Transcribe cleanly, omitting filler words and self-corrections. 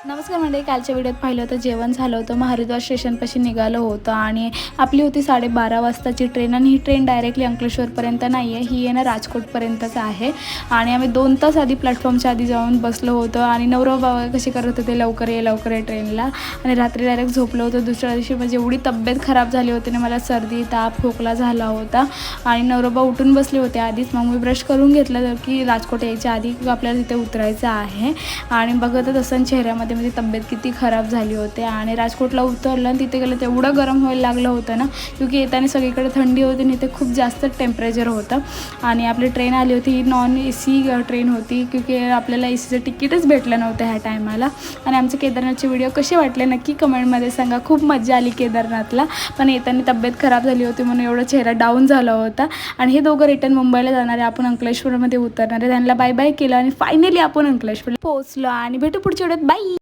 नमस्कार मंडळी, कालच्या व्हिडिओत पाहिलं होतं जेवण झालं होतं. मग हरिद्वार स्टेशनपाशी निघालं होतं आणि आपली होती 12:30 वाजताची ट्रेन. आणि ही ट्रेन डायरेक्टली अंकलेश्वरपर्यंत नाही आहे, ही आहे ना राजकोटपर्यंतच आहे. आणि आम्ही 2 तास आधी प्लॅटफॉर्मच्या आधी जाऊन बसलो होतो आणि नवरा बाबा कसे करत होते, लवकर ये ट्रेनला. आणि रात्री डायरेक्ट झोपलो होतो. दुसऱ्या दिवशी म्हणजे एवढी तब्येत खराब झाली होती ना, मला सर्दी ताप खोकला झाला होता. आणि नवरोबा उठून बसले होते आधीच. मग मी ब्रश करून घेतलं की राजकोट यायच्या आधी आपल्याला तिथे उतरायचं आहे. आणि बघतच असं चेहऱ्यामध्ये म्हणजे तब्येत किती खराब झाली होती. आणि राजकोटला उतरलं आणि तिथे गेलं तेवढं गरम व्हायला लागलं होतं ना, क्योंकि येताना सगळीकडे थंडी होती आणि इथे खूप जास्त टेम्परेचर होतं. आणि आपली ट्रेन आली होती, ही नॉन AC ट्रेन होती, क्योंकि आपल्याला ACचं तिकीटच भेटलं नव्हतं ह्या टायमाला. आणि आमचे केदारनाथचे व्हिडिओ कसे वाटले नक्की कमेंटमध्ये सांगा. खूप मजा आली केदारनाथला, पण येताना तब्येत खराब झाली होती म्हणून एवढा चेहरा डाऊन झाला होता. आणि हे दोघं रिटर्न मुंबईला जाणार आहे, आपण अंकलेश्वरमध्ये उतरणार आहे. त्यांना बाय बाय केलं आणि फायनली आपण अंकलेश्वरला पोहोचलो. आणि भेटू पुढच्या व्हिडिओत. बाय.